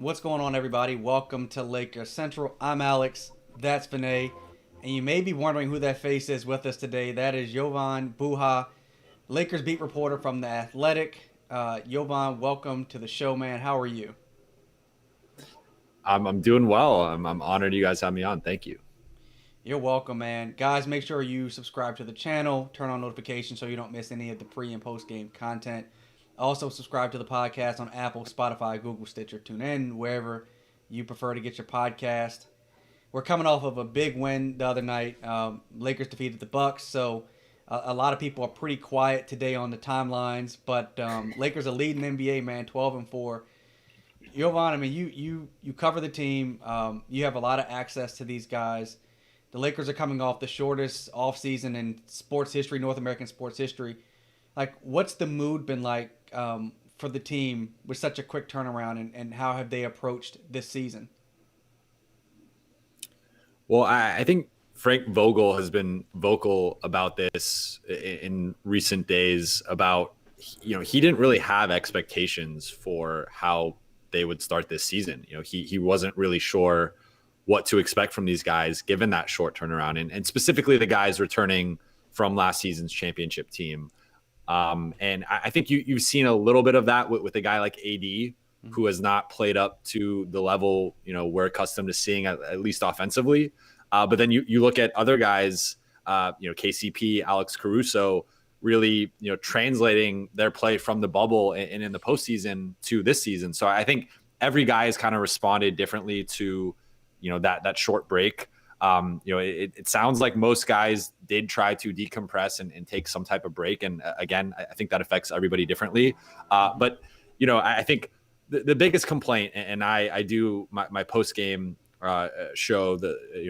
What's going on, everybody? Welcome to LakerCentral. I'm Alex. That's Vinay. And you may be wondering who that face is with us today. That is Jovan Buha, Lakers beat reporter from The Athletic. Jovan, welcome to the show, man. How are you? I'm doing well. I'm honored you guys have me on. Thank you. You're welcome, man. Guys, make sure you subscribe to the channel, turn on notifications so you don't miss any of the pre and post game content. Also, subscribe to the podcast on Apple, Spotify, Google, Stitcher, TuneIn, wherever you prefer to get your podcast. We're coming off of a big win the other night. Lakers defeated the Bucks, so a lot of people are pretty quiet today on the timelines. But Lakers are leading NBA, man, 12-4. Jovan, I mean, you cover the team. You have a lot of access to these guys. The Lakers are coming off the shortest offseason in sports history, North American sports history. Like, what's the mood been like for the team with such a quick turnaround, and how have they approached this season? Well, I think Frank Vogel has been vocal about this in recent days about, he didn't really have expectations for how they would start this season. He wasn't really sure what to expect from these guys given that short turnaround, and specifically the guys returning from last season's championship team. And I think you've seen a little bit of that with a guy like AD, who has not played up to the level, we're accustomed to seeing at least offensively. But then you look at other guys, KCP, Alex Caruso, really, translating their play from the bubble and in the postseason to this season. So I think every guy has kind of responded differently to, that short break. It sounds like most guys did try to decompress and take some type of break. And again, I think that affects everybody differently. But I think the biggest complaint, and I do my post game show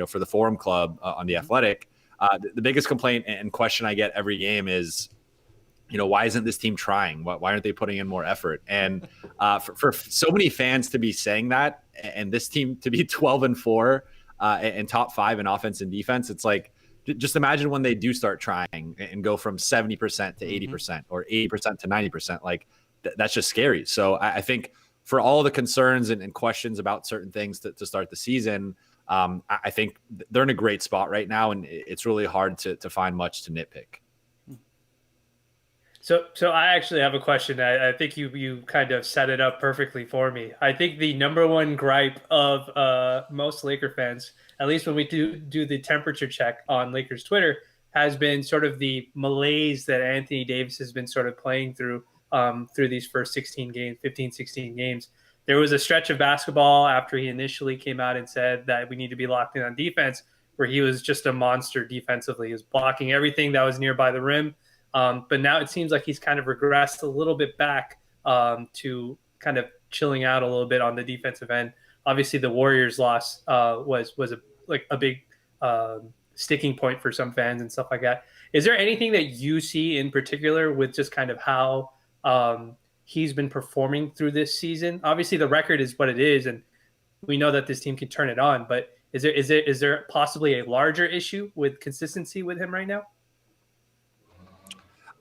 for the Forum Club on the Athletic. The biggest complaint and question I get every game is, why isn't this team trying? Why aren't they putting in more effort? And for so many fans to be saying that, and this team to be 12-4 and top 5 in offense and defense, it's like, just imagine when they do start trying and go from 70% to 80% or 80% to 90%. Like that's just scary. So I think for all the concerns and questions about certain things to start the season, I think they're in a great spot right now, and it's really hard to find much to nitpick. So I actually have a question. I think you kind of set it up perfectly for me. I think the number one gripe of most Laker fans, at least when we do the temperature check on Lakers Twitter, has been sort of the malaise that Anthony Davis has been sort of playing through these first 16 games, 15, 16 games. There was a stretch of basketball after he initially came out and said that we need to be locked in on defense, where he was just a monster defensively. He was blocking everything that was nearby the rim. But now it seems like he's kind of regressed a little bit back to kind of chilling out a little bit on the defensive end. Obviously, the Warriors' loss was a big sticking point for some fans and stuff like that. Is there anything that you see in particular with just kind of how he's been performing through this season? Obviously, the record is what it is, and we know that this team can turn it on. But is there possibly a larger issue with consistency with him right now?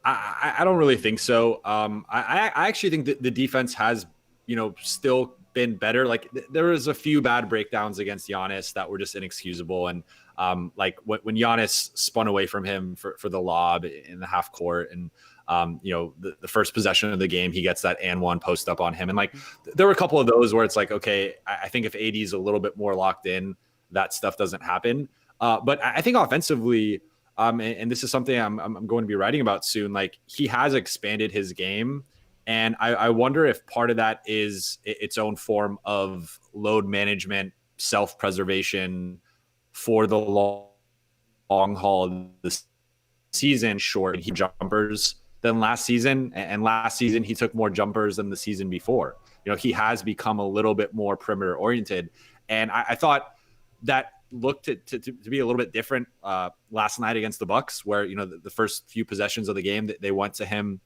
I don't really think so. I actually think that the defense has, still been better. Like there was a few bad breakdowns against Giannis that were just inexcusable. And like when Giannis spun away from him for the lob in the half court, and the first possession of the game, he gets that and one post up on him. And like there were a couple of those where it's like, okay, I think if AD is a little bit more locked in, that stuff doesn't happen. But I think offensively, and this is something I'm going to be writing about soon. Like he has expanded his game, and I wonder if part of that is its own form of load management, self-preservation for the long haul. This season, short he jumpers than last season, and last season he took more jumpers than the season before. He has become a little bit more perimeter oriented, and I thought that looked to be a little bit different last night against the Bucks, where the first few possessions of the game they went to him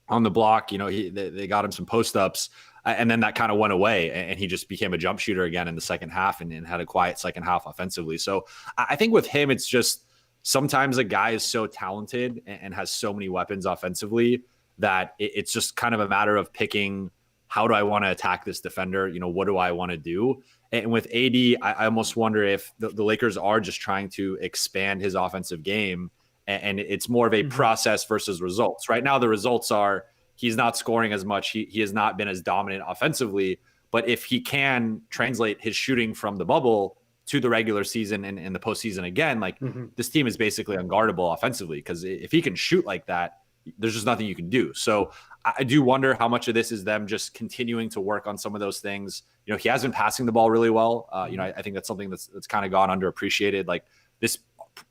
on the block. They got him some post ups, and then that kind of went away, and he just became a jump shooter again in the second half, and had a quiet second half offensively. So I think with him, it's just sometimes a guy is so talented and has so many weapons offensively that it's just kind of a matter of picking how do I want to attack this defender? What do I want to do? And with AD, I almost wonder if the Lakers are just trying to expand his offensive game, and it's more of a process versus results. Right now, the results are he's not scoring as much. He has not been as dominant offensively. But if he can translate his shooting from the bubble to the regular season and the postseason again, like this team is basically unguardable offensively, because if he can shoot like that, there's just nothing you can do. So I do wonder how much of this is them just continuing to work on some of those things. He has been passing the ball really well. I think that's something that's kind of gone underappreciated. Like, this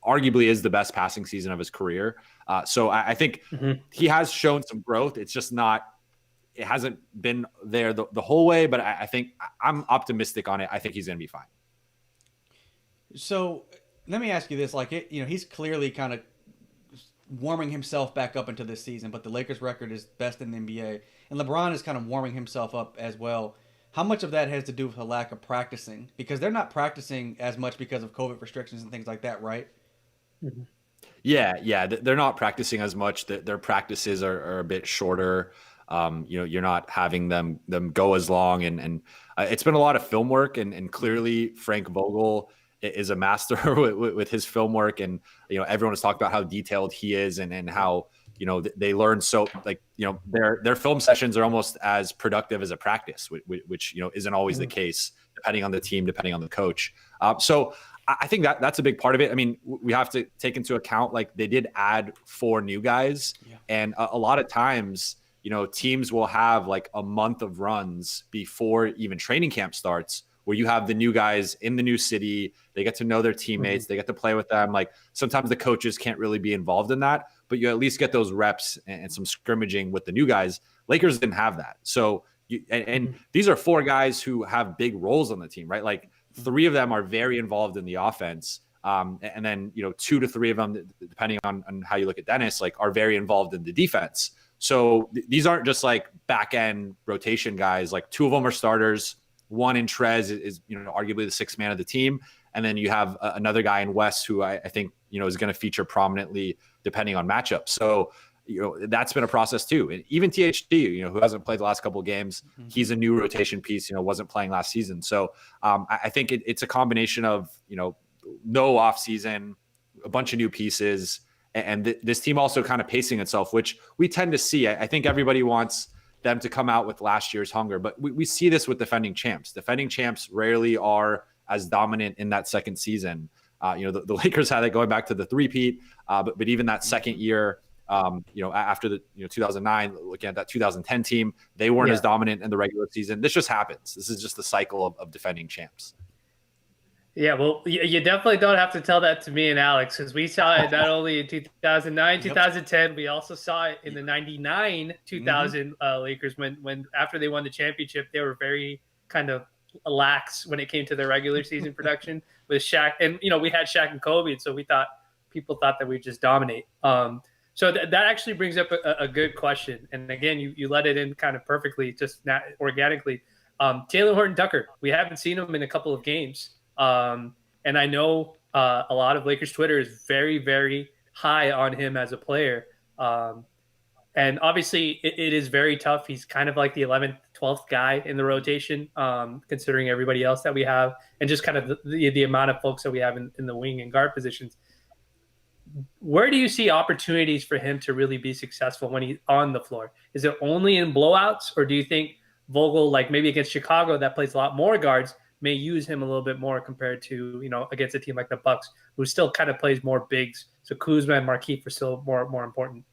arguably is the best passing season of his career. So I think he has shown some growth. It's just it hasn't been there the whole way, but I think I'm optimistic on it. I think he's going to be fine. So let me ask you this: he's clearly kind of warming himself back up into this season, but the Lakers record is best in the NBA, and LeBron is kind of warming himself up as well. How much of that has to do with a lack of practicing? Because they're not practicing as much because of COVID restrictions and things like that, right? Yeah, they're not practicing as much. Their practices are a bit shorter. You're not having them go as long, and it's been a lot of film work, and clearly Frank Vogel is a master with his film work, and everyone has talked about how detailed he is, and how they learn so, like, their film sessions are almost as productive as a practice, which isn't always the case, depending on the team, depending on the coach. So I think that's a big part of it. I mean, we have to take into account, like, they did add 4 new guys, and a lot of times teams will have like a month of runs before even training camp starts, where you have the new guys in the new city. They get to know their teammates. They get to play with them. Like, sometimes the coaches can't really be involved in that, but you at least get those reps and some scrimmaging with the new guys. Lakers didn't have that. So these are 4 guys who have big roles on the team, right? Like, 3 of them are very involved in the offense. And then, 2 to 3 of them, depending on how you look at Dennis, like, are very involved in the defense. So these aren't just like back end rotation guys. Like, 2 of them are starters. One in Trez is arguably the 6th man of the team, and then you have another guy in West who I think is going to feature prominently depending on matchups. So that's been a process too. And even THT, who hasn't played the last couple of games, he's a new rotation piece. Wasn't playing last season. So I think it's a combination of no off season, a bunch of new pieces. And this team also kind of pacing itself, which we tend to see. I think everybody wants them to come out with last year's hunger, but we see this with defending champs. Defending champs rarely are as dominant in that second season. The Lakers had it going back to the three-peat, but even that second year, after the 2009, looking at that 2010 team, they weren't as dominant in the regular season. This just happens. This is just the cycle of defending champs. Yeah, well, you definitely don't have to tell that to me and Alex, because we saw it not only in 2009, 2010, we also saw it in the 99, 2000 Lakers when after they won the championship, they were very kind of lax when it came to their regular season production with Shaq. And, we had Shaq and Kobe, and so people thought that we'd just dominate. So that actually brings up a good question. And again, you let it in kind of perfectly, just not organically. Talen Horton-Tucker, we haven't seen him in a couple of games. And I know a lot of Lakers Twitter is very, very high on him as a player. And obviously it is very tough. He's kind of like the 11th, 12th guy in the rotation, considering everybody else that we have, and just kind of the amount of folks that we have in the wing and guard positions. Where do you see opportunities for him to really be successful when he's on the floor? Is it only in blowouts, or do you think Vogel, like maybe against Chicago that plays a lot more guards, may use him a little bit more compared to, against a team like the Bucks, who still kind of plays more bigs? So Kuzma and Markieff are still more important.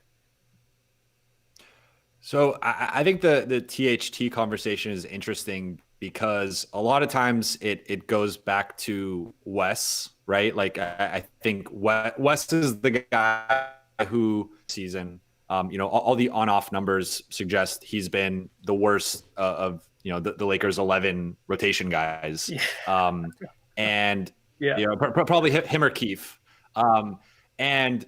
So I think the THT conversation is interesting because a lot of times it goes back to Wes, right? Like, I think Wes is the guy who season, all the on-off numbers suggest he's been the worst of, the Lakers 11 rotation guys. And probably him or Keefe. I've gotten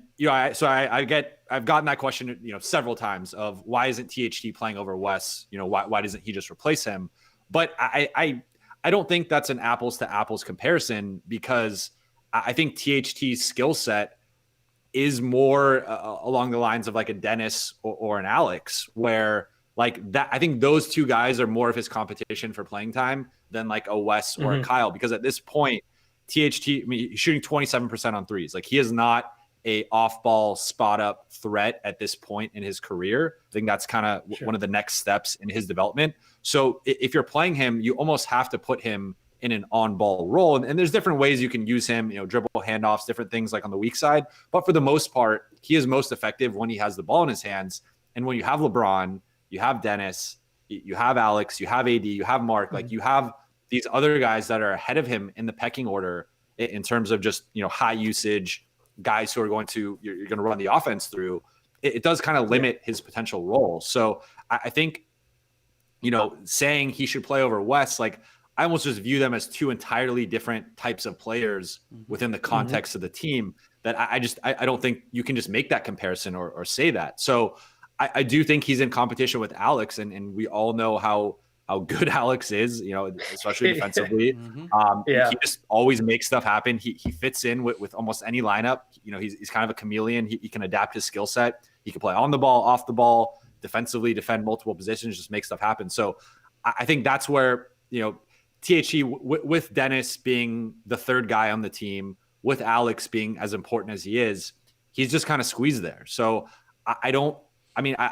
that question, several times of why isn't THT playing over Wes? Why doesn't he just replace him? But I don't think that's an apples to apples comparison, because I think THT's skill set is more along the lines of like a Dennis or an Alex, where like that. I think those two guys are more of his competition for playing time than like a Wes or a Kyle, because at this point, THT, I mean, he's shooting 27% on threes. Like, he is not a off-ball spot-up threat at this point in his career. I think that's kind of one of the next steps in his development. So if you're playing him, you almost have to put him in an on-ball role. And there's different ways you can use him, dribble handoffs, different things like on the weak side. But for the most part, he is most effective when he has the ball in his hands. And when you have LeBron, you have Dennis, you have Alex, you have AD, you have Mark, like you have these other guys that are ahead of him in the pecking order in terms of just, high usage guys who are you're going to run the offense through. It does kind of limit his potential role. So I think, saying he should play over Wes, like, I almost just view them as two entirely different types of players within the context of the team, that I don't think you can just make that comparison or say that. So I do think he's in competition with Alex, and we all know how good Alex is, especially defensively. He just always makes stuff happen. He fits in with almost any lineup. He's kind of a chameleon. He can adapt his skill set. He can play on the ball, off the ball, defensively, defend multiple positions, just make stuff happen. So I think that's where, THE with Dennis being the third guy on the team, with Alex being as important as he is, he's just kind of squeezed there. So I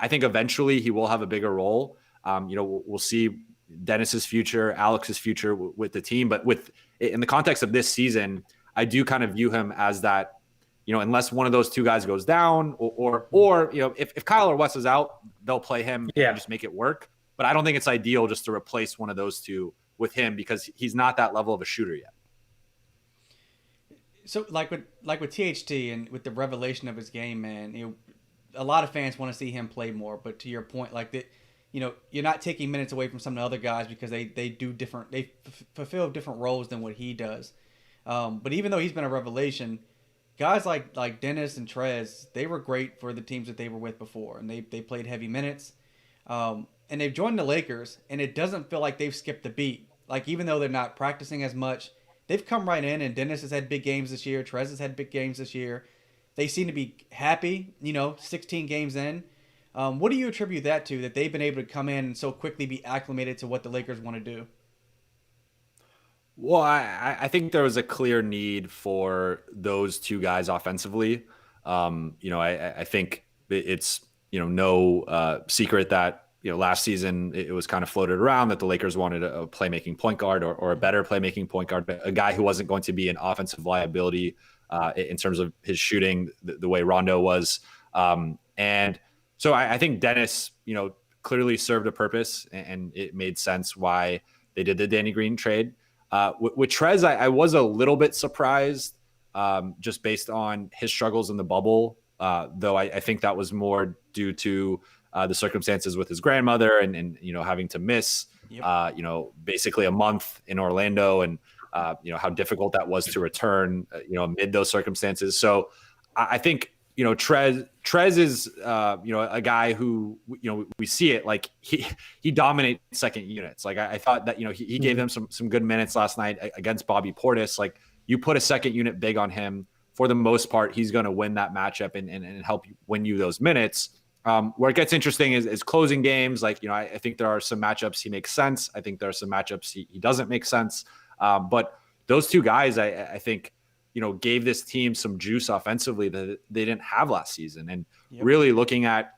think eventually he will have a bigger role. We'll see Dennis's future, Alex's future with the team, but in the context of this season, I do kind of view him as that, unless one of those two guys goes down or if Kyle or Wes is out, they'll play him and just make it work. But I don't think it's ideal just to replace one of those two with him, because he's not that level of a shooter yet. So like with THT and with the revelation of his game, man, a lot of fans want to see him play more. But to your point, like that, you're not taking minutes away from some of the other guys because they do different, they fulfill different roles than what he does. But even though he's been a revelation, guys like Dennis and Trez, they were great for the teams that they were with before, and they played heavy minutes. And they've joined the Lakers, and it doesn't feel like they've skipped a beat. Like, even though they're not practicing as much, they've come right in, and Dennis has had big games this year. Trez has had big games this year. They seem to be happy, 16 games in. What do you attribute that to, that they've been able to come in and so quickly be acclimated to what the Lakers want to do? Well, I think there was a clear need for those two guys offensively. I think it's, no secret that, last season it was kind of floated around that the Lakers wanted a playmaking point guard or a better playmaking point guard, a guy who wasn't going to be an offensive liability in terms of his shooting the way Rondo was. And so I think Dennis, clearly served a purpose, and it made sense why they did the Danny Green trade. With Trez, I was a little bit surprised just based on his struggles in the bubble, though I think that was more due to the circumstances with his grandmother and having to miss, basically a month in Orlando, and, how difficult that was to return, amid those circumstances. So I think, Trez is, a guy who, we see it, like he dominates second units. Like I thought that, he gave them some good minutes last night against Bobby Portis. Like, you put a second unit big on him, for the most part, he's going to win that matchup and help win you those minutes. Where it gets interesting is closing games. Like, I think there are some matchups he makes sense. I think there are some matchups he doesn't make sense. But those two guys, I think, gave this team some juice offensively that they didn't have last season. And really looking at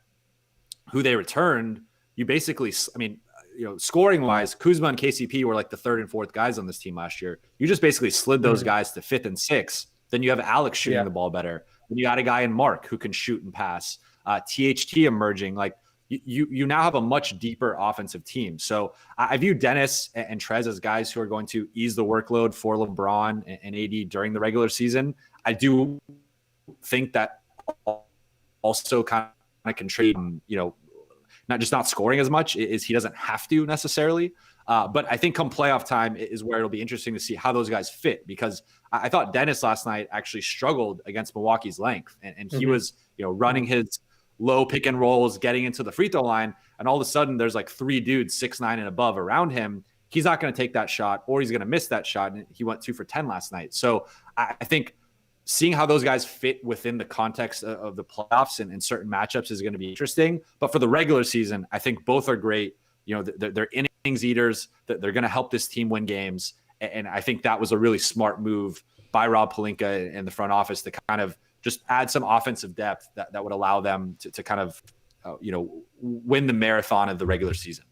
who they returned, you basically, scoring wise, Kuzma and KCP were like the third and fourth guys on this team last year. You just basically slid those guys to fifth and sixth. Then you have Alex shooting the ball better. Then you got a guy in Mark who can shoot and pass. THT emerging. Like, you now have a much deeper offensive team. So I view Dennis and Trez as guys who are going to ease the workload for LeBron and AD during the regular season. I do think that also kind of contribute, not scoring as much, is he doesn't have to necessarily. But I think come playoff time is where it'll be interesting to see how those guys fit, because I thought Dennis last night actually struggled against Milwaukee's length, and he was, running his low pick and rolls, getting into the free throw line, and all of a sudden there's like three dudes 6'9" and above around him. He's not going to take that shot, or he's going to miss that shot. And he went 2 for 10 last night. So I think seeing how those guys fit within the context of the playoffs and certain matchups is going to be interesting. But for the regular season, I think both are great. You know, they're innings eaters. They're going to help this team win games. And I think that was a really smart move by Rob Pelinka and the front office to kind of just add some offensive depth that would allow them to kind of, win the marathon of the regular season.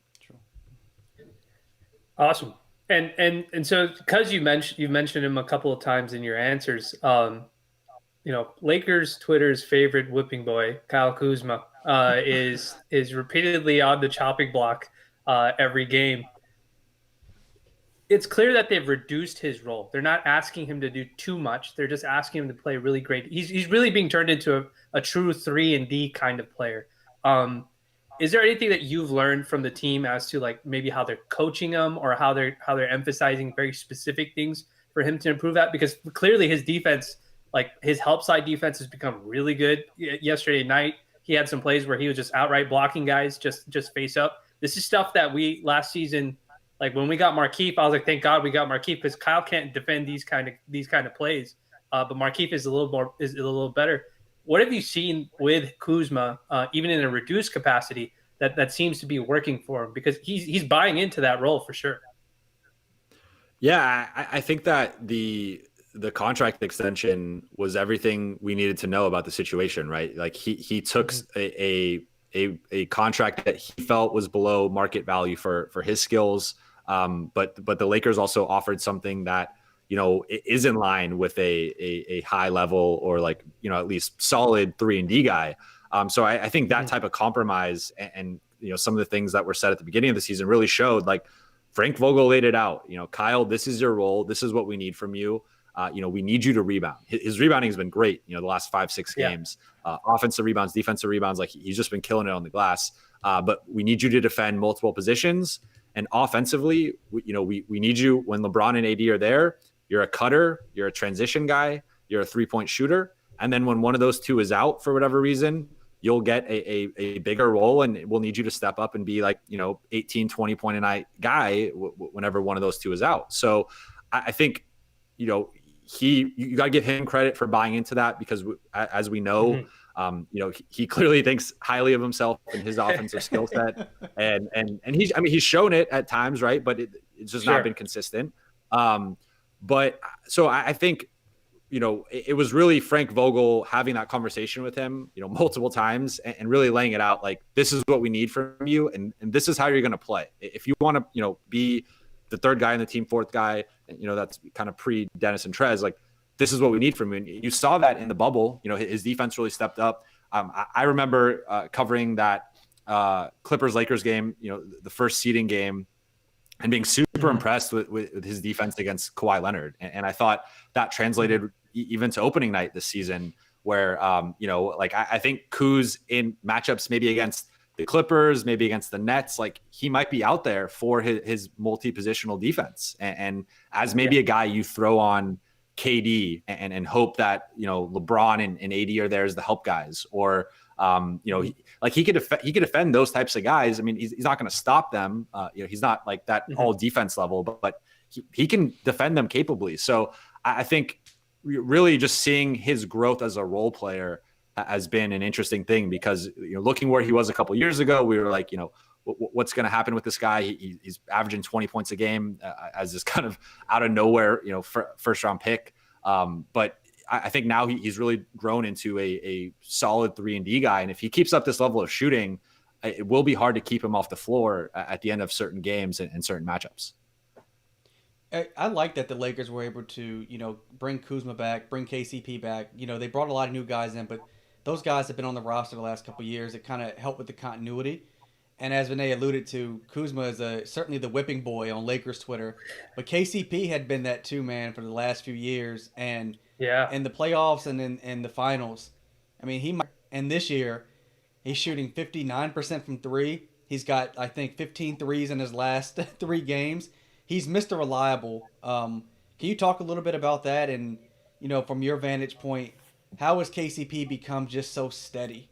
Awesome. And so because you've mentioned him a couple of times in your answers, Lakers Twitter's favorite whipping boy, Kyle Kuzma, is repeatedly on the chopping block every game. It's clear that they've reduced his role. They're not asking him to do too much. They're just asking him to play really great. He's really being turned into a true 3-and-D kind of player. Is there anything that you've learned from the team as to like maybe how they're coaching him or how they're emphasizing very specific things for him to improve that? Because clearly his defense, like his help side defense, has become really good. Yesterday night, he had some plays where he was just outright blocking guys just face up. This is stuff that we last season, like when we got Markieff, I was like, thank God we got Markieff, because Kyle can't defend these kind of plays. But Markieff is a little better. What have you seen with Kuzma, even in a reduced capacity, that seems to be working for him? Because he's buying into that role for sure. Yeah, I think that the contract extension was everything we needed to know about the situation, right? Like he took a contract that he felt was below market value for his skills, but the Lakers also offered something that is in line with a high level or like at least solid 3-and-D guy. So I think that type of compromise and some of the things that were said at the beginning of the season really showed, like Frank Vogel laid it out. Kyle, this is your role. This is what we need from you. We need you to rebound. His rebounding has been great. The last 5-6 games, offensive rebounds, defensive rebounds, like he's just been killing it on the glass. But we need you to defend multiple positions, and offensively, we need you when LeBron and AD are there. You're a cutter, you're a transition guy, you're a 3-point shooter. And then when one of those two is out for whatever reason, you'll get a bigger role, and we'll need you to step up and be like, 18, 20 point a night guy whenever one of those two is out. So I think, you got to give him credit for buying into that, because as we know, he clearly thinks highly of himself and his offensive skill set. And he's shown it at times, right? But it's just not been consistent. But so I think, it was really Frank Vogel having that conversation with him, multiple times and really laying it out. Like, this is what we need from you. And this is how you're going to play. If you want to, be the third guy in the team, fourth guy, that's kind of pre Dennis and Trez, like, this is what we need from you. And you saw that in the bubble, his defense really stepped up. I remember covering that Clippers-Lakers game, the first seeding game, and being super impressed with his defense against Kawhi Leonard. And I thought that translated even to opening night this season, where, I think Kuz in matchups maybe against the Clippers, maybe against the Nets, like he might be out there for his multi-positional defense. And as maybe a guy you throw on KD and hope that, LeBron and AD are there as the help guys, or, he could defend those types of guys. I mean, he's not going to stop them. He's not like that all defense level, but he can defend them capably. So I think really just seeing his growth as a role player has been an interesting thing, because, looking where he was a couple of years ago, we were like, what's going to happen with this guy? He's averaging 20 points a game as this kind of out of nowhere, first round pick. But I think now he's really grown into a solid 3-and-D guy. And if he keeps up this level of shooting, it will be hard to keep him off the floor at the end of certain games and certain matchups. I like that the Lakers were able to, bring Kuzma back, bring KCP back. They brought a lot of new guys in, but those guys have been on the roster the last couple of years. It kind of helped with the continuity. And as Vinay alluded to, Kuzma is certainly the whipping boy on Lakers Twitter. But KCP had been that too, man, for the last few years. And in the playoffs and in the finals, I mean, and this year, he's shooting 59% from three. He's got, I think, 15 threes in his last 3 games. He's Mr. Reliable. Can you talk a little bit about that? And, from your vantage point, how has KCP become just so steady?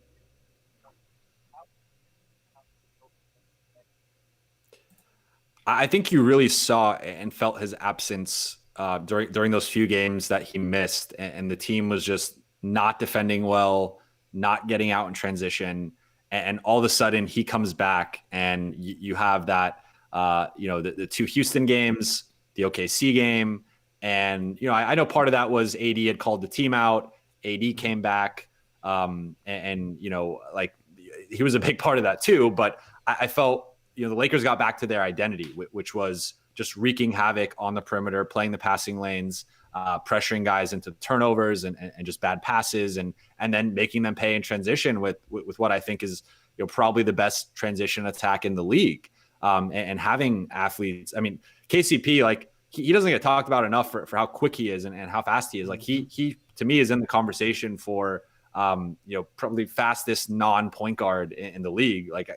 I think you really saw and felt his absence during those few games that he missed, and the team was just not defending well, not getting out in transition, and all of a sudden he comes back, and you have that, the two Houston games, the OKC game, and I know part of that was AD had called the team out, AD came back, and like he was a big part of that too. But I felt the Lakers got back to their identity, which was just wreaking havoc on the perimeter, playing the passing lanes, pressuring guys into turnovers and just bad passes, and then making them pay in transition with what I think is probably the best transition attack in the league. And having athletes, I mean, KCP, like he doesn't get talked about enough for how quick he is and how fast he is. Like he to me is in the conversation for probably fastest non-point guard in the league. Like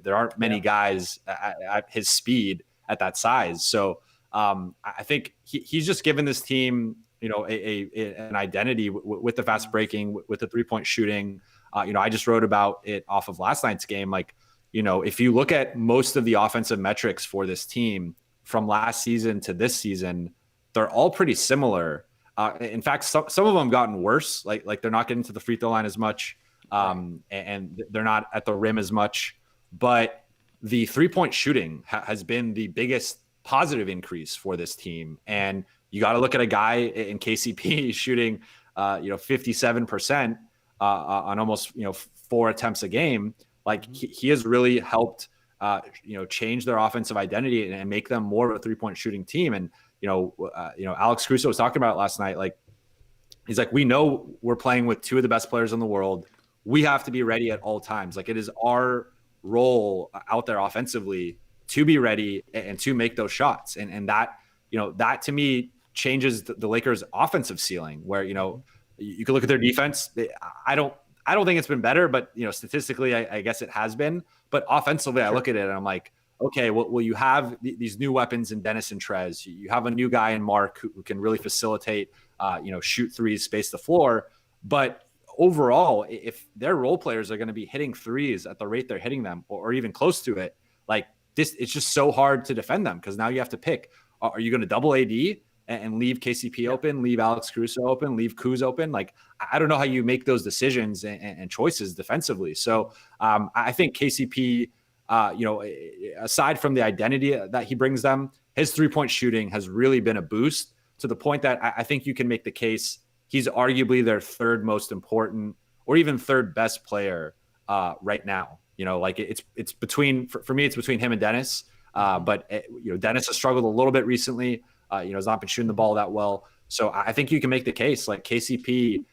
there aren't many guys at his speed at that size. So I think he's just given this team, an identity with the fast breaking, with the 3-point shooting. I just wrote about it off of last night's game. Like, if you look at most of the offensive metrics for this team from last season to this season, they're all pretty similar. In fact, some of them gotten worse. Like they're not getting to the free throw line as much, and they're not at the rim as much. But the 3-point shooting has been the biggest positive increase for this team. And you got to look at a guy in KCP shooting, 57% on almost, 4 attempts a game. Like he has really helped, change their offensive identity and make them more of a 3-point shooting team. And, Alex Caruso was talking about it last night. Like, he's like, we know we're playing with 2 of the best players in the world. We have to be ready at all times. Like, it is our role out there offensively to be ready and to make those shots. And that, that to me changes the Lakers offensive ceiling, where, you can look at their defense. I don't think it's been better, but statistically, I guess it has been. But offensively, I look at it and I'm like, okay, well, you have these new weapons in Dennis and Trez. You have a new guy in Mark who can really facilitate, shoot threes, space the floor. But overall, if their role players are going to be hitting threes at the rate they're hitting them, or even close to it, like this, it's just so hard to defend them, because now you have to pick: are you going to double AD and leave KCP open, leave Alex Caruso open, leave Kuz open? Like, I don't know how you make those decisions and choices defensively. So I think KCP, aside from the identity that he brings them, his 3-point shooting has really been a boost, to the point that I think you can make the case he's arguably their 3rd most important, or even 3rd best player right now. Like it's between, for me, it's between him and Dennis. But Dennis has struggled a little bit recently. Has not been shooting the ball that well. So I think you can make the case like KCP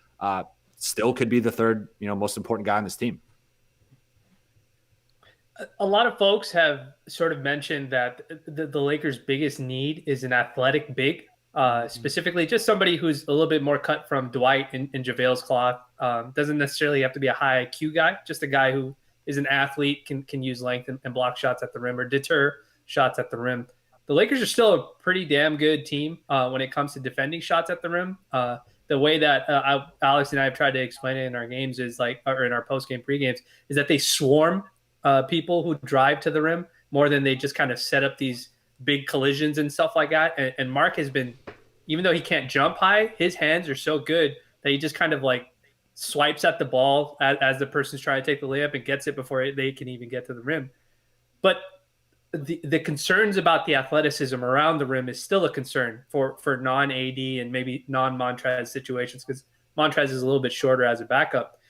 still could be the 3rd, most important guy on this team. A lot of folks have sort of mentioned that the Lakers' biggest need is an athletic big, specifically just somebody who's a little bit more cut from Dwight and JaVale's cloth. Doesn't necessarily have to be a high IQ guy, just a guy who is an athlete, can use length and block shots at the rim or deter shots at the rim. The Lakers are still a pretty damn good team when it comes to defending shots at the rim. The way that Alex and I have tried to explain it in our games is or in our post-game pre-games, is that they swarm people who drive to the rim more than they just kind of set up these big collisions and stuff like that. And Mark has been, even though he can't jump high, his hands are so good that he just kind of like swipes at the ball as the person's trying to take the layup and gets it before they can even get to the rim. But the concerns about the athleticism around the rim is still a concern for non-AD and maybe non-Montrezl situations, because Montrezl is a little bit shorter as a backup.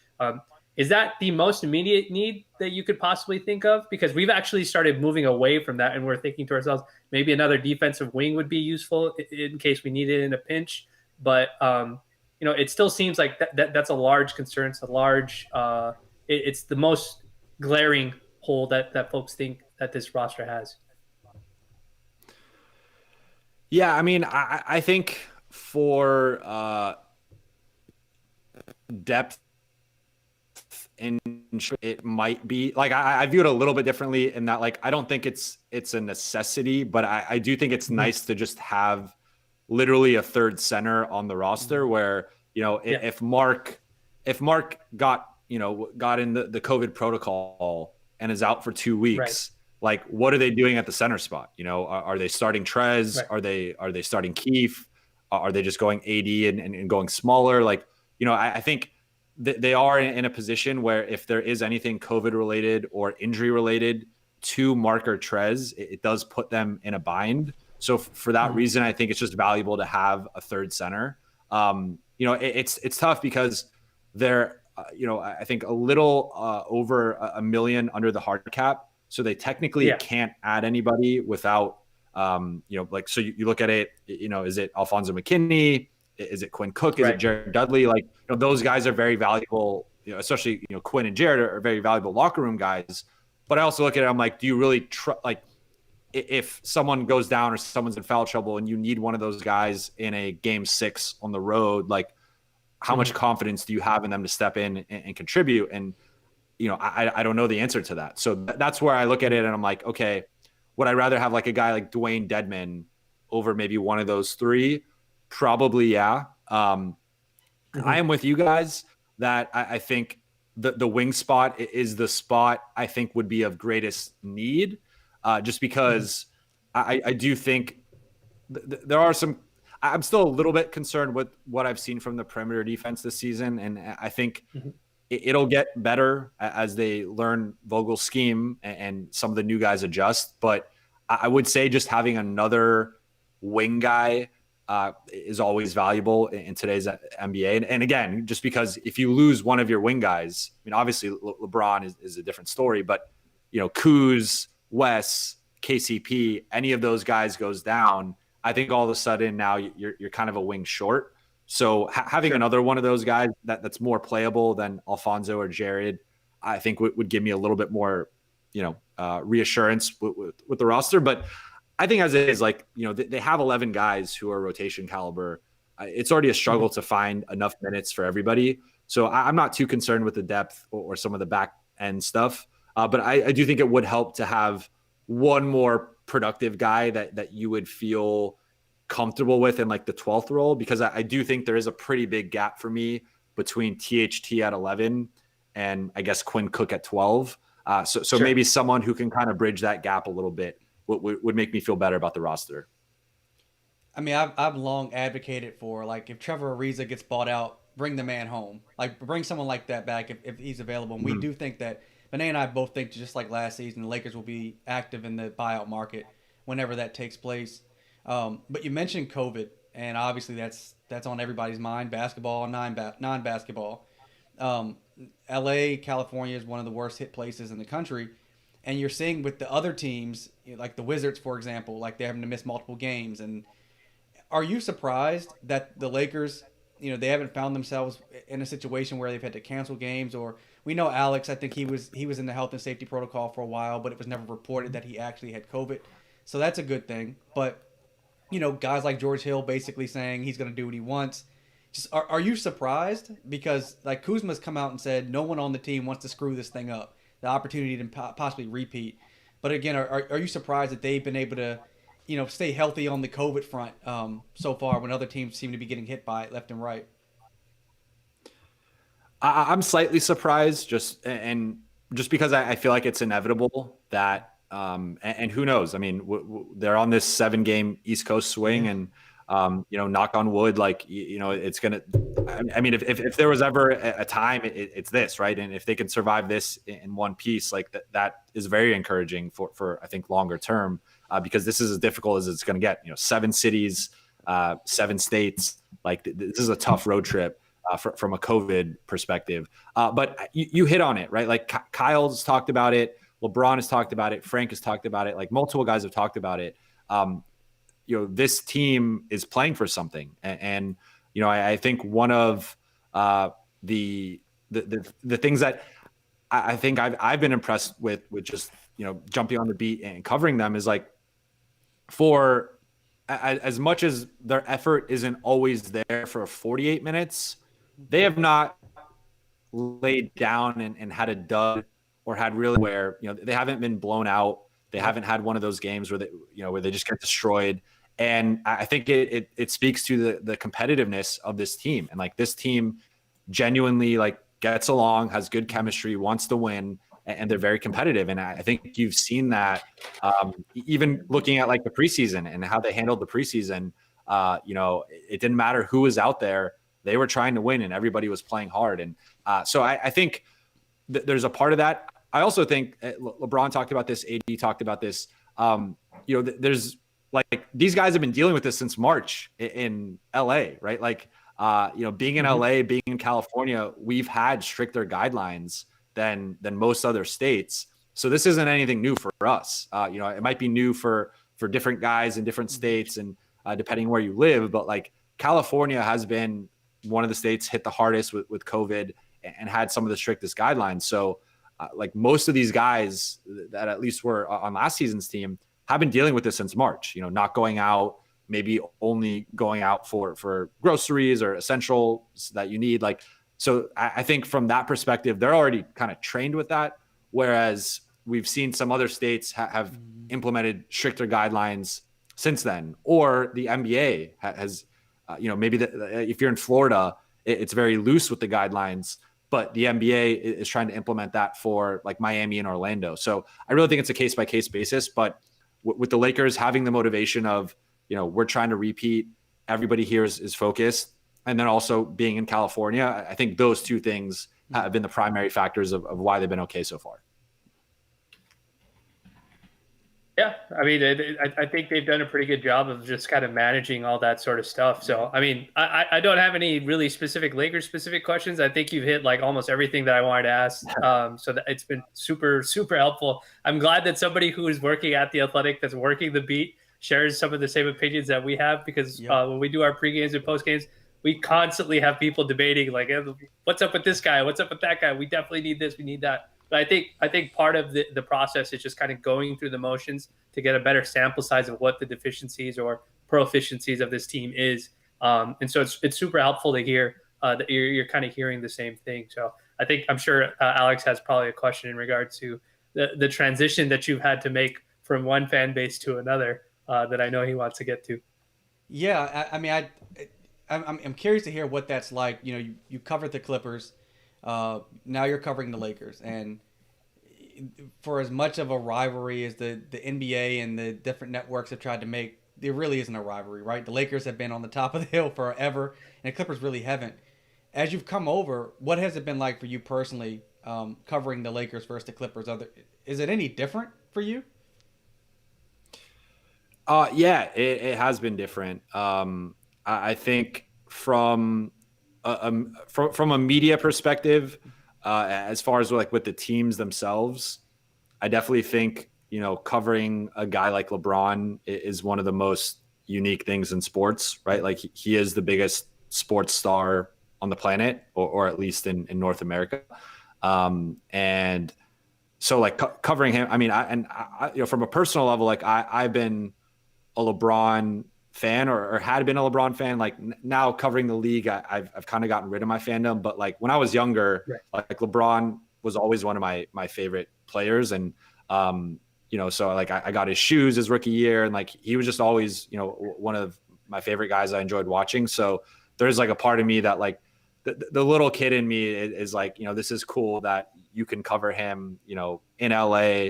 Is that the most immediate need that you could possibly think of? Because we've actually started moving away from that, and we're thinking to ourselves, maybe another defensive wing would be useful in case we need it in a pinch. But it still seems like that's a large concern. It's a large. It's the most glaring hole that folks think that this roster has. Yeah, I mean, I think for depth, and it might be like I view it a little bit differently in that, like, I don't think it's a necessity, but I do think it's nice to just have literally a 3rd center on the roster where, if Mark got in the COVID protocol and is out for 2 weeks, right, like, what are they doing at the center spot? Are they starting Trez? Right. Are they starting Keefe? Are they just going AD and going smaller? Like, I think they are in a position where if there is anything COVID related or injury related to Mark or Trez, it does put them in a bind. So for that reason, I think it's just valuable to have a third center. It's tough because they're, I think a little over $1 million under the hard cap. So they technically can't add anybody without, so you look at it, is it Alfonso McKinney? Is it Quinn Cook? Is it Jared Dudley? Like, those guys are very valuable, especially, Quinn and Jared are very valuable locker room guys. But I also look at it, I'm like, do you really if someone goes down or someone's in foul trouble and you need one of those guys in a game 6 on the road, like, how much confidence do you have in them to step in and contribute? And, I don't know the answer to that. So that's where I look at it and I'm like, okay, would I rather have like a guy like Dwayne Dedman over maybe one of those 3? Probably, yeah. I am with you guys that I think the wing spot is the spot I think would be of greatest need, just because I do think there are some. I'm still a little bit concerned with what I've seen from the perimeter defense this season, and I think it'll get better as they learn Vogel's scheme and some of the new guys adjust. But I would say just having another wing guy is always valuable in today's NBA. And again, just because if you lose one of your wing guys, I mean, obviously LeBron is a different story, but Kuz, Wes, KCP, any of those guys goes down, I think all of a sudden now you're kind of a wing short. So having another one of those guys that's more playable than Alfonso or Jared, I think would give me a little bit more, reassurance with the roster. But I think as it is, like, they have 11 guys who are rotation caliber. It's already a struggle to find enough minutes for everybody. So I'm not too concerned with the depth or some of the back end stuff. But I do think it would help to have one more productive guy that you would feel comfortable with in like the 12th role, because I do think there is a pretty big gap for me between THT at 11 and I guess Quinn Cook at 12. So maybe someone who can kind of bridge that gap a little bit would make me feel better about the roster. I mean, I've long advocated for, like, if Trevor Ariza gets bought out, bring the man home. Like, bring someone like that back if he's available. And we do think that, Benet and I both think, just like last season, the Lakers will be active in the buyout market whenever that takes place. But you mentioned COVID, and obviously that's on everybody's mind, basketball, non-basketball. LA, California is one of the worst hit places in the country. And you're seeing with the other teams, like the Wizards, for example, like they're having to miss multiple games. And are you surprised that the Lakers, they haven't found themselves in a situation where they've had to cancel games? Or we know Alex, I think he was in the health and safety protocol for a while, but it was never reported that he actually had COVID. So that's a good thing. But, guys like George Hill basically saying he's going to do what he wants. Just are you surprised? Because like Kuzma's come out and said no one on the team wants to screw this thing up. The opportunity to possibly repeat. But again, are you surprised that they've been able to, stay healthy on the COVID front so far when other teams seem to be getting hit by it left and right? I'm slightly surprised just because I feel like it's inevitable that, and who knows? I mean, they're on this 7-game East Coast swing and, knock on wood, like, it's going to, I mean, if there was ever a time, it's this, right? And if they can survive this in one piece, like that is very encouraging for I think longer term, because this is as difficult as it's going to get, 7 cities, 7 states, like this is a tough road trip from a COVID perspective. But you hit on it, right? Like Kyle's talked about it. LeBron has talked about it. Frank has talked about it. Like multiple guys have talked about it. This team is playing for something. And I think one of the things that I think I've been impressed with just, jumping on the beat and covering them is like, for as much as their effort isn't always there for 48 minutes, they have not laid down and had a dud or had really where, they haven't been blown out. They haven't had one of those games where they just get destroyed. And I think it speaks to the competitiveness of this team. And like this team genuinely like gets along, has good chemistry, wants to win, and they're very competitive. And I think you've seen that even looking at like the preseason and how they handled the preseason. It didn't matter who was out there. They were trying to win and everybody was playing hard. And so I think there's a part of that. I also think LeBron talked about this. AD talked about this. There's like these guys have been dealing with this since March in LA, right? Like, being in LA, being in California, we've had stricter guidelines than most other states. So this isn't anything new for us. It might be new for different guys in different states and depending where you live, but like California has been one of the states hit the hardest with COVID and had some of the strictest guidelines. So like most of these guys that at least were on last season's team have been dealing with this since March, not going out, maybe only going out for groceries or essentials that you need. Like, so I think from that perspective, they're already kind of trained with that. Whereas we've seen some other states have implemented stricter guidelines since then, or the NBA has, maybe if you're in Florida, it's very loose with the guidelines, but the NBA is trying to implement that for like Miami and Orlando. So I really think it's a case by case basis, but with the Lakers having the motivation of, we're trying to repeat, everybody here is focused. And then also being in California, I think those two things have been the primary factors of why they've been okay so far. Yeah, I mean, I think they've done a pretty good job of just kind of managing all that sort of stuff. So, I mean, I don't have any really specific Lakers-specific questions. I think you've hit like almost everything that I wanted to ask. So that it's been super, super helpful. I'm glad that somebody who is working at The Athletic, that's working the beat, shares some of the same opinions that we have, because when we do our pre-games and post-games, we constantly have people debating like, what's up with this guy? What's up with that guy? We definitely need this. We need that. But I think part of the process is just kind of going through the motions to get a better sample size of what the deficiencies or proficiencies of this team is. And so it's super helpful to hear that you're kind of hearing the same thing. So I'm sure Alex has probably a question in regard to the transition that you've had to make from one fan base to another that I know he wants to get to. Yeah, I'm curious to hear what that's like. You covered the Clippers. Now you're covering the Lakers, and for as much of a rivalry as the NBA and the different networks have tried to make, there really isn't a rivalry, right? The Lakers have been on the top of the hill forever, and the Clippers really haven't. As you've come over, what has it been like for you personally, covering the Lakers versus the Clippers? Is it any different for you? Yeah, it has been different. I think from a media perspective, as far as like with the teams themselves, I definitely think, covering a guy like LeBron is one of the most unique things in sports, right? Like he is the biggest sports star on the planet, or at least in North America. And so like covering him, I mean, from a personal level, like I've been a LeBron fan or had been a LeBron fan. Like now covering the league, I've kind of gotten rid of my fandom, but like when I was younger, right, like LeBron was always one of my favorite players. And, so like I got his shoes his rookie year, and like he was just always, one of my favorite guys I enjoyed watching. So there's like a part of me that like the little kid in me is like, this is cool that you can cover him, in LA,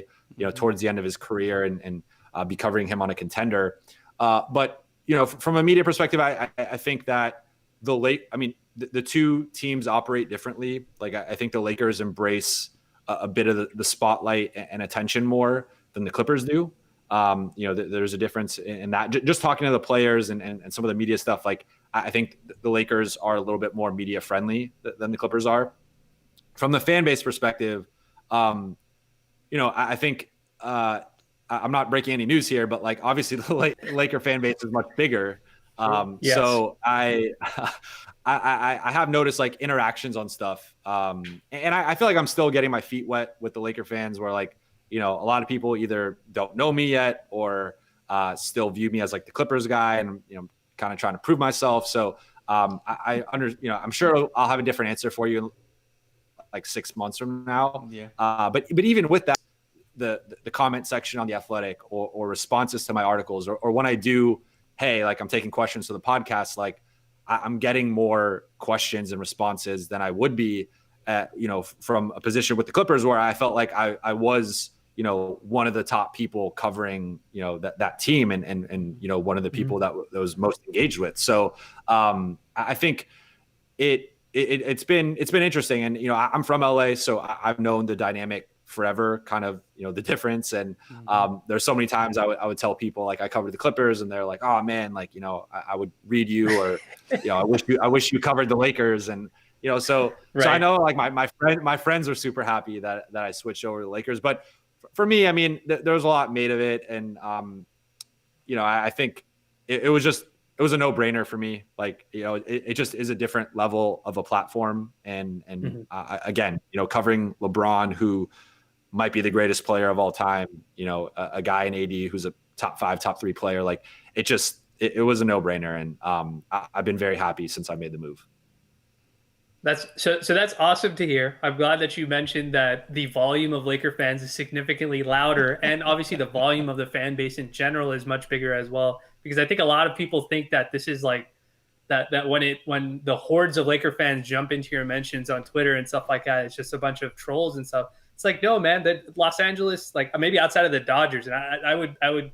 towards the end of his career and be covering him on a contender. But from a media perspective, I think that the two teams operate differently. Like I think the Lakers embrace a bit of the spotlight and attention more than the Clippers do. There's a difference in that. Just talking to the players and some of the media stuff, like I think the Lakers are a little bit more media friendly than the Clippers are. From the fan base perspective, I think I'm not breaking any news here, but like obviously the Laker fan base is much bigger. Yes. So I have noticed like interactions on stuff. And I feel like I'm still getting my feet wet with the Laker fans, where like, a lot of people either don't know me yet or still view me as like the Clippers guy, and kind of trying to prove myself. So I'm sure I'll have a different answer for you like 6 months from now. Yeah. But even with that, the comment section on The Athletic or responses to my articles, or when I do, hey, like I'm taking questions to the podcast, like I'm getting more questions and responses than I would be from a position with the Clippers, where I felt like I was one of the top people covering, that team and one of the people that was most engaged with. So I think it's been interesting. And, I'm from LA, so I've known the dynamic forever, kind of, the difference. And there's so many times I would tell people, like, I covered the Clippers, and they're like, oh man, like, I would read you, or, I wish you covered the Lakers. And, so I know, like, my friends are super happy that I switched over to the Lakers. But for me, I mean, there was a lot made of it. And, I think it was a no-brainer for me. Like, it just is a different level of a platform. And again, covering LeBron, who might be the greatest player of all time, a guy in AD who's a top 5, top 3 player. Like, it was a no-brainer. And I've been very happy since I made the move. So that's awesome to hear. I'm glad that you mentioned that the volume of Laker fans is significantly louder, and obviously the volume of the fan base in general is much bigger as well. Because I think a lot of people think that this is like that when the hordes of Laker fans jump into your mentions on Twitter and stuff like that, it's just a bunch of trolls and stuff. It's like, no, man, that Los Angeles, like, maybe outside of the Dodgers, and I would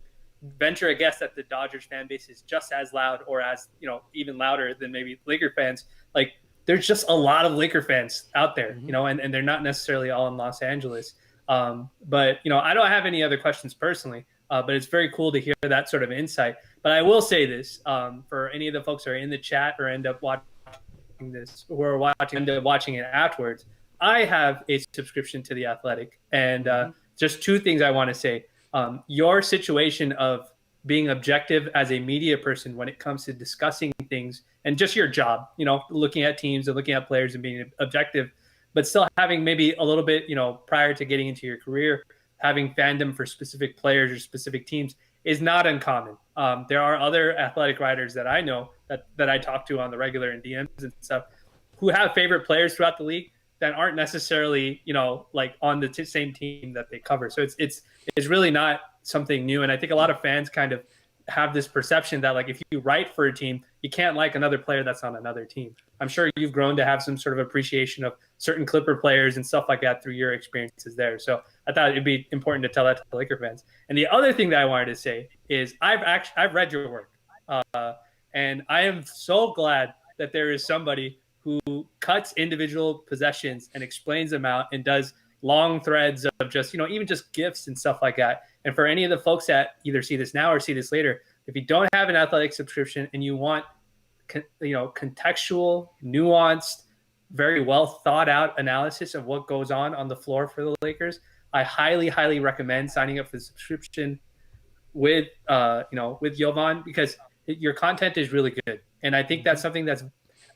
venture a guess that the Dodgers fan base is just as loud, or as, even louder than maybe Laker fans. Like, there's just a lot of Laker fans out there, and they're not necessarily all in Los Angeles. But, I don't have any other questions personally, but it's very cool to hear that sort of insight. But I will say this, for any of the folks who are in the chat or end up watching this, who are end up watching it afterwards, I have a subscription to The Athletic. And just 2 things I want to say. Your situation of being objective as a media person when it comes to discussing things and just your job, looking at teams and looking at players and being objective, but still having maybe a little bit, prior to getting into your career, having fandom for specific players or specific teams is not uncommon. There are other athletic writers that I know that I talk to on the regular in DMs and stuff who have favorite players throughout the league that aren't necessarily, like on the same team that they cover. So it's really not something new. And I think a lot of fans kind of have this perception that, like, if you write for a team, you can't like another player that's on another team. I'm sure you've grown to have some sort of appreciation of certain Clipper players and stuff like that through your experiences there. So I thought it'd be important to tell that to the Laker fans. And the other thing that I wanted to say is I've read your work, and I am so glad that there is somebody who cuts individual possessions and explains them out and does long threads of just, even just GIFs and stuff like that. And for any of the folks that either see this now or see this later, if you don't have an athletic subscription and you want, contextual, nuanced, very well thought out analysis of what goes on the floor for the Lakers, I highly, highly recommend signing up for the subscription with Jovan, because your content is really good. And I think that's something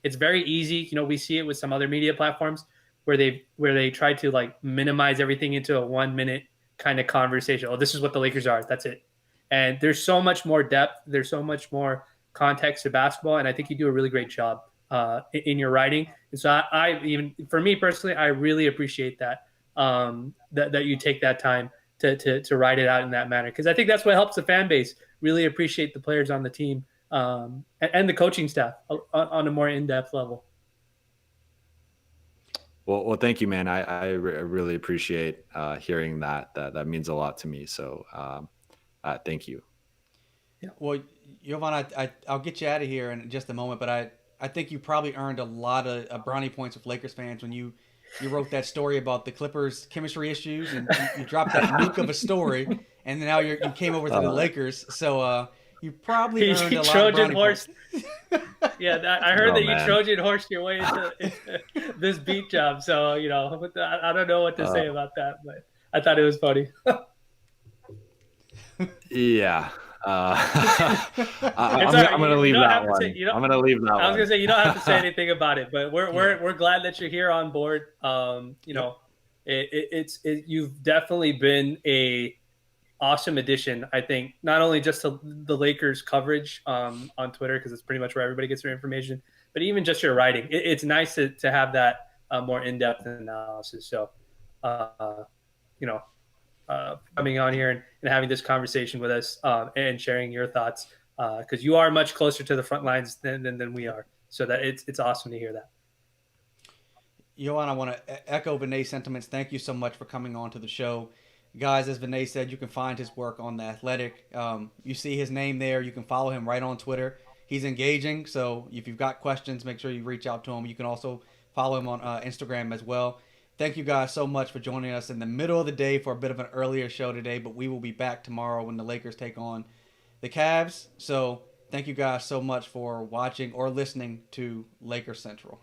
it's very easy. We see it with some other media platforms where they try to, like, minimize everything into a 1-minute kind of conversation. Oh, this is what the Lakers are. That's it. And there's so much more depth. There's so much more context to basketball. And I think you do a really great job in your writing. And so I even, for me personally, I really appreciate that, that you take that time to write it out in that manner. Because I think that's what helps the fan base really appreciate the players on the team, and the coaching staff on a more in-depth level. Well, thank you, man. I really appreciate hearing that. That means a lot to me. So thank you. Yeah. Well, Jovan, I'll get you out of here in just a moment, but I think you probably earned a lot of brownie points with Lakers fans when you wrote that story about the Clippers' chemistry issues, and you dropped that nuke of a story, and now you came over to the Lakers. So you probably earned a lot Trojan of brownie horse. points. Yeah, I heard that man. you Trojan horsed your way into this beat job. So, I don't know what to say about that, but I thought it was funny. Yeah. I'm going to leave that one. I'm going to leave that one. I was going to say, you don't have to say anything about it, but we're glad that you're here on board. You've definitely been a awesome addition, I think, not only just to the Lakers coverage on Twitter, because it's pretty much where everybody gets their information, but even just your writing. It's nice to have that more in-depth analysis. So, coming on here and having this conversation with us and sharing your thoughts, because you are much closer to the front lines than we are. So that it's awesome to hear that. Jovan, I want to echo Vinay's sentiments. Thank you so much for coming on to the show. Guys, as Vinay said, you can find his work on The Athletic. You see his name there. You can follow him right on Twitter. He's engaging, so if you've got questions, make sure you reach out to him. You can also follow him on Instagram as well. Thank you guys so much for joining us in the middle of the day for a bit of an earlier show today, but we will be back tomorrow when the Lakers take on the Cavs. So thank you guys so much for watching or listening to Laker Central.